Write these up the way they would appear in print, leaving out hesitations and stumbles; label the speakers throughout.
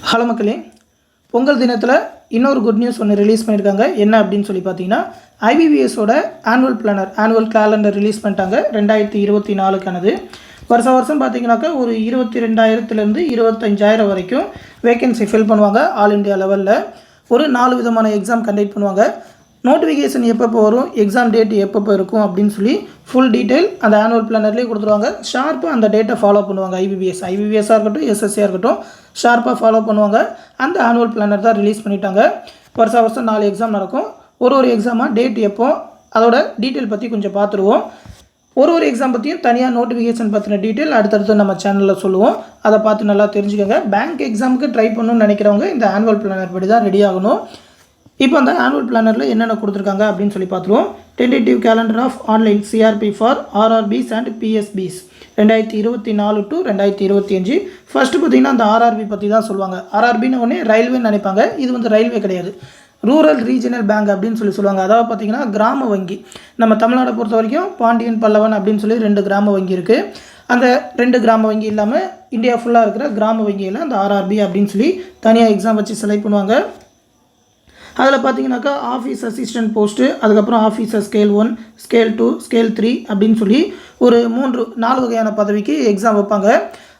Speaker 1: Hello மக்களே, பொங்கல் தினத்தில் இன்னொரு குட் நியூஸ் ஒன்று ரிலீஸ் பண்ணியிருக்காங்க. என்ன அப்படின்னு சொல்லி பார்த்தீங்கன்னா, ஐபிபிஎஸோட ஆனுவல் கேலண்டர் ரிலீஸ் பண்ணிட்டாங்க 2024க்கானது. வருஷம் பார்த்தீங்கன்னாக்கா ஒரு 22,000லேருந்து 25,000 வரைக்கும் வேகன்சி ஃபில் பண்ணுவாங்க. ஆல் இண்டியா லெவலில் ஒரு 4 விதமான எக்ஸாம் கண்டக்ட் பண்ணுவாங்க. நோட்டிஃபிகேஷன் எப்பப்போ வரும், எக்ஸாம் டேட் எப்பப்போ இருக்கும் அப்படின்னு சொல்லி ஃபுல் டீட்டெயில் அந்த ஆனுவல் பிளானர்லேயே கொடுத்துருவாங்க. ஷார்ப்பாக அந்த டேட்டை ஃபாலோ பண்ணுவாங்க. ஐபிபிஎஸ்ஸாக இருக்கட்டும், எஸ்எஸ்சியாக இருக்கட்டும், ஷார்ப்பாக ஃபாலோ பண்ணுவாங்க. அந்த ஆனுவல் பிளானர் தான் ரிலீஸ் பண்ணிட்டாங்க. வருஷம் 4 எக்ஸாம் நடக்கும். ஒரு எக்ஸாமாக டேட் எப்போ, அதோட டீட்டெயில் பற்றி கொஞ்சம் பார்த்துருவோம். ஒரு எக்ஸாம் பற்றியும் தனியாக நோட்டிஃபிகேஷன் பற்றின டீட்டெயில் அடுத்தடுத்து நம்ம சேனலில் சொல்லுவோம். அதை பார்த்து நல்லா தெரிஞ்சுக்கோங்க. பேங்க் எக்ஸாமுக்கு ட்ரை பண்ணணும்னு நினைக்கிறவங்க இந்த ஆனுவல் பிளானர் படி தான் ரெடி ஆகணும். இப்போ அந்த ஆனுவல் பிளானரில் என்னென்ன கொடுத்துருக்காங்க அப்படின்னு சொல்லி பார்த்துருவோம். Tentative calendar of online CRP for RRBs and PSBs 2024 to 2025. First பார்த்திங்கன்னா அந்த ஆர்ஆர்பி பற்றி தான் சொல்லுவாங்க. ஆர்ஆர்பின்னு உடனே ரயில்வேன்னு நினைப்பாங்க. இது வந்து ரயில்வே கிடையாது, ரூரல் ரீஜனல் பேங்க் அப்படின்னு சொல்லுவாங்க. அதாவது பார்த்திங்கன்னா கிராம வங்கி. நம்ம தமிழ்நாடை பொறுத்த வரைக்கும் பாண்டியன், பல்லவன் அப்படின்னு சொல்லி 2 கிராம வங்கி இருக்குது. அந்த 2 கிராம வங்கி இல்லாமல் இந்தியா ஃபுல்லாக இருக்கிற கிராம வங்கியில் அந்த ஆர்ஆர்பி அப்படின்னு சொல்லி தனியாக எக்ஸாம் வச்சு செலக்ட் பண்ணுவாங்க. அதில் பார்த்தீங்கன்னாக்கா ஆஃபீஸ் அசிஸ்டன்ட் போஸ்ட்டு, அதுக்கப்புறம் ஆஃபீஸர் ஸ்கேல் 1, ஸ்கேல் 2, ஸ்கேல் 3 அப்படின்னு சொல்லி ஒரு 4 வகையான பதவிக்கு எக்ஸாம் வைப்பாங்க.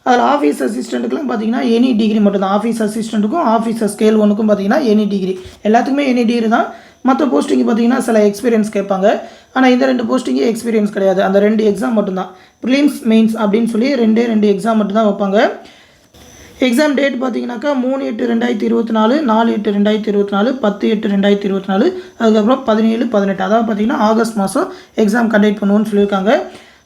Speaker 1: அதில் ஆஃபீஸ் அசிஸ்டண்ட்டுக்குலாம் பார்த்தீங்கன்னா எனி டிகிரி மட்டும்தான். ஆஃபீஸ் அசிஸ்டண்ட்டுக்கும் ஆஃபீஸர் ஸ்கேல் 1க்கும் பார்த்தீங்கன்னா எனி டிகிரி, எல்லாத்துக்குமே எனி டிகிரி தான். மற்ற போஸ்டிங்கு பார்த்தீங்கன்னா சில எக்ஸ்பீரியன்ஸ் கேட்பாங்க. ஆனால் இந்த 2 போஸ்டிங்கே எக்ஸ்பீரியன்ஸ் கிடையாது. அந்த 2 எக்ஸாம் மட்டும்தான். ப்ரிலிம்ஸ் மெயின்ஸ் அப்படின்னு சொல்லி 2 எக்ஸாம் மட்டும்தான் வைப்பாங்க. எக்ஸாம் டேட் பார்த்தீங்கன்னாக்கா 3/8/2024, 4/8/2024, 10/8/2024, அதுக்கப்புறம் 17/18, அதாவது பார்த்தீங்கன்னா ஆகஸ்ட் மாதம் எக்ஸாம் கண்டக்ட் பண்ணுவோன்னு சொல்லியிருக்காங்க.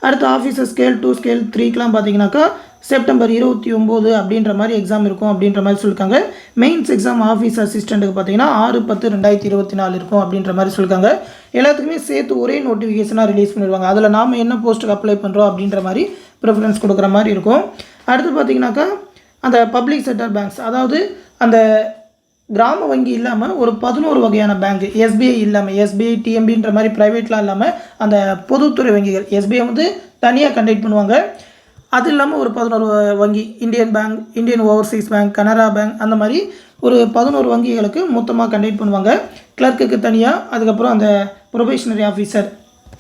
Speaker 1: அடுத்து ஆஃபீஸர் ஸ்கேல் 2, ஸ்கேல் 3க்கெலாம் பார்த்தீங்கன்னாக்கா செப்டம்பர் 29 அப்படின்ற மாதிரி எக்ஸாம் இருக்கும் அப்படின்ற மாதிரி சொல்லியிருக்காங்க. மெயின்ஸ் எக்ஸாம் ஆஃபீஸ் அசிஸ்டண்ட்டுக்கு பார்த்தீங்கன்னா 6/10/2024 இருக்கும் அப்படின்ற மாதிரி சொல்லியிருக்காங்க. எல்லாத்துக்குமே சேர்த்து ஒரே நோட்டிஃபிகேஷனாக ரிலீஸ் பண்ணிடுவாங்க. அதில் நாம் என்ன போஸ்ட்டுக்கு அப்ளை பண்ணுறோம் அப்படின்ற மாதிரி ப்ரிஃபரன்ஸ் கொடுக்குற மாதிரி இருக்கும். அடுத்து பார்த்தீங்கன்னாக்கா அந்த பப்ளிக் செக்டர் பேங்க்ஸ், அதாவது அந்த கிராம வங்கி இல்லாமல் ஒரு 11 வகையான பேங்க், எஸ்பிஐ இல்லாமல், எஸ்பிஐ டிஎம்பின்ற மாதிரி ப்ரைவேட்லாம் இல்லாமல் அந்த பொதுத்துறை வங்கிகள், எஸ்பிஐ வந்து தனியாக கண்டக்ட் பண்ணுவாங்க. அது இல்லாமல் ஒரு 11 வங்கி, Indian bank, Indian Overseas bank, Canara bank, அந்த மாதிரி ஒரு 11 வங்கிகளுக்கு மொத்தமாக கண்டக்ட் பண்ணுவாங்க. கிளர்க்குக்கு தனியாக, அதுக்கப்புறம் அந்த ப்ரொபேஷனரி ஆஃபீஸர்,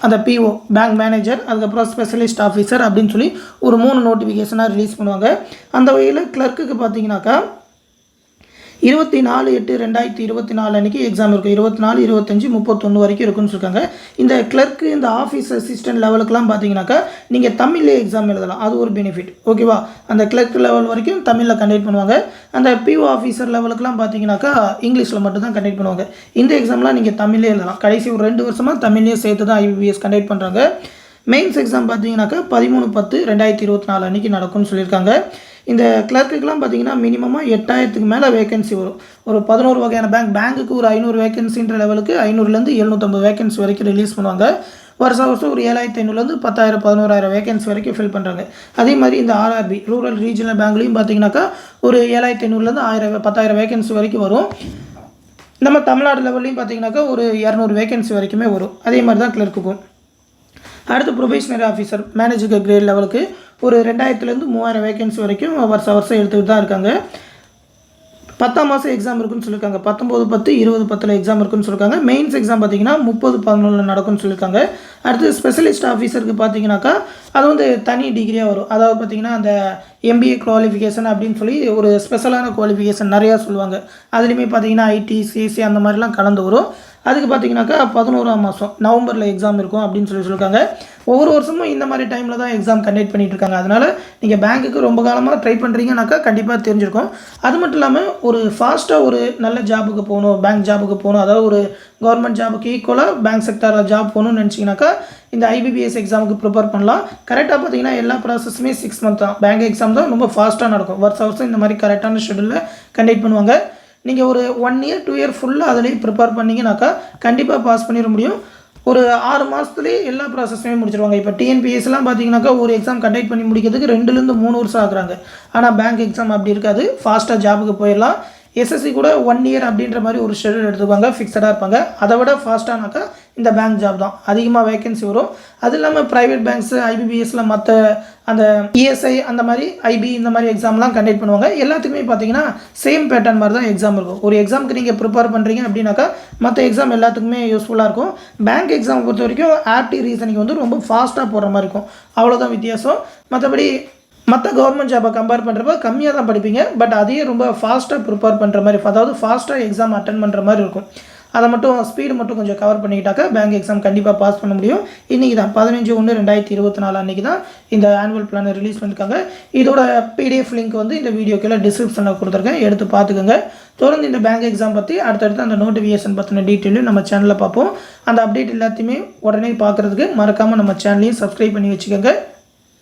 Speaker 1: அந்த பிஓ, பேங்க் மேனேஜர், அதுக்கப்புறம் ஸ்பெஷலிஸ்ட் ஆஃபீஸர் அப்படின்னு சொல்லி ஒரு 3 நோட்டிஃபிகேஷனாக ரிலீஸ் பண்ணுவாங்க. அந்த வகையில் கிளர்க்குக்கு பார்த்தீங்கன்னாக்கா 24/8/2024 அன்றைக்கி எக்ஸாம் இருக்கும். 24, 25, 31 வரைக்கும் இருக்குன்னு சொல்லியிருக்காங்க. இந்த கிளர்க்கு, இந்த ஆஃபீஸ் அசிஸ்டன்ட் லெவலுக்குலாம் பார்த்தீங்கன்னாக்கா நீங்கள் தமிழ்லேயே எக்ஸாம் எழுதலாம். அது ஒரு பெனிஃபிட், ஓகேவா? அந்த கிளர்க் லெவல் வரைக்கும் தமிழில் கண்டக்ட் பண்ணுவாங்க. அந்த பிஓ ஆஃபீஸர் லெவலுக்குலாம் பார்த்தீங்கன்னாக்கா இங்கிலீஷில் மட்டும் தான் கண்டக்ட் பண்ணுவாங்க. இந்த எக்ஸாம்லாம் நீங்கள் தமிழ்லேயே எழுதலாம். கடைசி ஒரு 2 வருஷமாக தமிழ்லேயே சேர்த்து தான் ஐபிபிஎஸ் கண்டக்ட் பண்ணுறாங்க. மெயின்ஸ் எக்ஸாம் பார்த்தீங்கன்னாக்கா 13/10/2024 அன்றைக்கி நடக்கும்னு சொல்லியிருக்காங்க. இந்த கிளர்க்குக்கெலாம் பார்த்தீங்கன்னா மினிமமாக 8,000க்கு மேலே வேகன்சி வரும். ஒரு 11 வகையான பேங்க்குக்கு ஒரு 500 வேகன்சின்ற லெவலுக்கு 500லேருந்து 750 வேகன்சி வரைக்கும் ரிலீஸ் பண்ணுவாங்க. வருஷம் ஒரு 7,500லேருந்து 10,000, 11,000 வேகன்சி வரைக்கும் ஃபில் பண்ணுறாங்க. அதே மாதிரி இந்த ஆர்ஆர்பி ரூரல் ரீஜனல் பேங்க்லேயும் பார்த்தீங்கன்னாக்கா ஒரு 7,500லேருந்து 10,000 வேகன்சி வரைக்கும் வரும். நம்ம தமிழ்நாடு லெவல்லையும் பார்த்தீங்கன்னாக்கா ஒரு 200 வேகன்சி வரைக்குமே வரும். அதே மாதிரி தான் கிளர்க்குக்கும். அடுத்து ப்ரொபேஷனரி ஆஃபீஸர் மேனேஜர் கிரேட் லெவலுக்கு ஒரு 2,000லேருந்து 3,000 வேகன்சி வரைக்கும் வருஷம் எடுத்துக்கிட்டு தான் இருக்காங்க. 10ஆம் மாதம் எக்ஸாம் இருக்குன்னு சொல்லியிருக்காங்க. 19/10, 20/10 எக்ஸாம் இருக்குன்னு சொல்லியிருக்காங்க. மெயின்ஸ் எக்ஸாம் பார்த்தீங்கன்னா 30/11 நடக்கும்னு சொல்லியிருக்காங்க. அடுத்து ஸ்பெஷலிஸ்ட் ஆஃபீஸருக்கு பார்த்தீங்கன்னாக்கா அது வந்து தனி டிகிரியாக வரும். அதாவது பார்த்தீங்கன்னா அந்த எம்பிஏ குவாலிஃபிகேஷன் அப்படின்னு சொல்லி ஒரு ஸ்பெஷலான குவாலிஃபிகேஷன் நிறையா சொல்லுவாங்க. அதுலேயுமே பார்த்தீங்கன்னா ஐடி, சிஎஸ்சி அந்த மாதிரிலாம் கலந்து வரும். அதுக்கு பார்த்தீங்கன்னாக்கா 11ஆம் மாதம் நவம்பரில் எக்ஸாம் இருக்கும் அப்படின்னு சொல்லியிருக்காங்க. ஒவ்வொரு வருஷமும் இந்த மாதிரி டைமில் தான் எக்ஸாம் கண்டக்ட் பண்ணிகிட்டு இருக்காங்க. அதனால் நீங்கள் பேங்க்குக்கு ரொம்ப காலமாக ட்ரை பண்ணுறீங்கன்னாக்கா கண்டிப்பாக தெரிஞ்சிருக்கும். அது மட்டும் இல்லாமல் ஒரு ஃபாஸ்ட்டாக ஒரு நல்ல ஜாபுக்கு போகணும், பேங்க் ஜாபுக்கு போகணும், அதாவது ஒரு கவர்மெண்ட் ஜாபுக்கு ஈக்குவலாக பேங்க் செக்டரில் ஜாப் போகணும்னு நினச்சிங்கனாக்கா இந்த ஐபிபிஎஸ் எக்ஸாமுக்கு ப்ரிப்பேர் பண்ணலாம். கரெக்டாக பார்த்தீங்கன்னா எல்லா ப்ராசஸுமே 6 மந்த் தான். பேங்க் எக்ஸாம் தான் ரொம்ப ஃபாஸ்ட்டாக நடக்கும். வருஷம் இந்த மாதிரி கரெக்டான ஷெடியூலில் கண்டக்ட் பண்ணுவாங்க. நீங்கள் ஒரு 1 year 2 year ஃபுல்லாக அதிலேயே ப்ரிப்பேர் பண்ணிங்கனாக்கா கண்டிப்பாக பாஸ் பண்ணிட முடியும். ஒரு 6 மாதத்துலேயே எல்லா ப்ராசஸுமே முடிச்சிருவாங்க. இப்போ டிஎன்பிஎஸ்லாம் பார்த்தீங்கன்னாக்கா ஒரு எக்ஸாம் கண்டக்ட் பண்ணி முடிக்கிறதுக்கு 2லேருந்து 3 வருஷம் ஆகுறாங்க. ஆனால் பேங்க் எக்ஸாம் அப்படி இருக்காது. ஃபாஸ்ட்டாக ஜாபுக்கு போயிடலாம். எஸ்எஸ்சி கூட 1 இயர் அப்படின்ற மாதிரி ஒரு ஷெடியூல் எடுத்துக்குவாங்க, ஃபிக்ஸடாக இருப்பாங்க. அதை விட ஃபாஸ்ட்டானாக்கா இந்த பேங்க் ஜாப் தான் அதிகமாக வேகன்சி வரும். அது இல்லாமல் ப்ரைவேட் பேங்க்ஸு ஐபிபிஎஸ்சில் மற்ற அந்த இஎஸ்ஐ அந்த மாதிரி ஐபி இந்த மாதிரி எக்ஸாம்லாம் கண்டக்ட் பண்ணுவாங்க. எல்லாத்துக்குமே பார்த்தீங்கன்னா சேம் பேட்டர்ன் மாதிரி தான் எக்ஸாம் இருக்கும். ஒரு எக்ஸாமுக்கு நீங்கள் ப்ரிப்பேர் பண்ணுறீங்க அப்படின்னாக்கா மற்ற எக்ஸாம் எல்லாத்துக்குமே யூஸ்ஃபுல்லாக இருக்கும். பேங்க் எக்ஸாம் பொறுத்த வரைக்கும் ஆப்டி ரீசனிங் வந்து ரொம்ப ஃபாஸ்ட்டாக போகிற மாதிரி இருக்கும். அவ்வளோதான் வித்தியாசம். மற்றபடி மற்ற கவர்மெண்ட் ஜாப்பை கம்பேர் பண்ணுறப்ப கம்மியாக தான் படிப்பீங்க, பட் அதையே ரொம்ப ஃபாஸ்ட்டாக ப்ரிப்பேர் பண்ணுற மாதிரி, அதாவது ஃபாஸ்ட்டாக எக்ஸாம் அட்டன் பண்ணுற மாதிரி இருக்கும். அதை மட்டும் ஸ்பீடு மட்டும் கொஞ்சம் கவர் பண்ணிக்கிட்டாக்கா பேங்க் எக்ஸாம் கண்டிப்பாக பாஸ் பண்ண முடியும். இன்றைக்கி தான் 15/1/2024 அன்றைக்கி தான் இந்த ஆனுவல் பிளானை ரிலீஸ் பண்ணியிருக்காங்க. இதோட பிடிஎஃப் லிங்க் வந்து இந்த வீடியோக்குள்ள டிஸ்கிரிப்ஷனில் கொடுத்துருக்கேன், எடுத்து பார்த்துக்கோங்க. தொடர்ந்து இந்த பேங்க் எக்ஸாம் பற்றி அடுத்தடுத்து அந்த நோட்டிஃபிகேஷன் பற்றின டீட்டெயிலும் நம்ம சேனலில் பார்ப்போம். அந்த அப்டேட் எல்லாத்தையுமே உடனே பார்க்குறதுக்கு மறக்காமல் நம்ம சேனலையும் சப்ஸ்கிரைப் பண்ணி வச்சுக்கோங்க.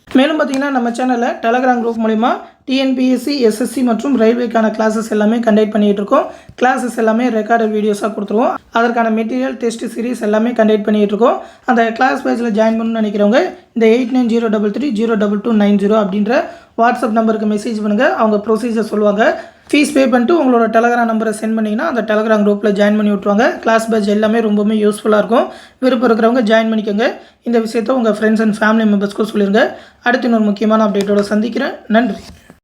Speaker 1: மேலும் பார்த்தீங்கன்னா நம்ம சேனலில் டெலகிராம் குரூப் மூலிமா டிஎன்பிஎஸ்சி, எஸ்எஸ்சி மற்றும் ரயில்வேக்கான கிளாஸஸ் எல்லாமே கண்டக்ட் பண்ணிகிட்டு இருக்கோம். கிளாஸஸ் எல்லாமே ரெக்கார்டட் வீடியோஸாக கொடுத்துருவோம். அதற்கான மெட்டீரியல் டெஸ்ட் சீரிஸ் எல்லாமே கண்டக்ட் பண்ணிகிட்டு இருக்கோம். அந்த கிளாஸ் பேஜில் ஜாயின் பண்ணணும்னு நினைக்கிறவங்க இந்த 8903302290 அப்படின்ற வாட்ஸ்அப் நம்பருக்கு மெசேஜ் பண்ணுங்கள். அவங்க ப்ரொசீஜர் சொல்லுவாங்க. ஃபீஸ் பே பண்ணிட்டு உங்களோட டெலகிராம் நம்பரை சென்ட் பண்ணிங்கன்னா அந்த டெலகிராம் குரூப்பில் ஜாயின் பண்ணி விட்ருவாங்க. கிளாஸ் பேட்ச் எல்லாமே ரொம்பவுமே யூஸ்ஃபுல்லாக இருக்கும். விருப்பம் இருக்கிறவங்க ஜாயின் பண்ணிக்கோங்க. இந்த விஷயத்தை உங்கள் ஃப்ரெண்ட்ஸ் அண்ட் ஃபேமிலி மெம்பர்ஸ்க்கும் சொல்லிடுங்க. அடுத்து இன்னொரு முக்கியமான அப்டேட்டோட சந்திக்கிறேன். நன்றி.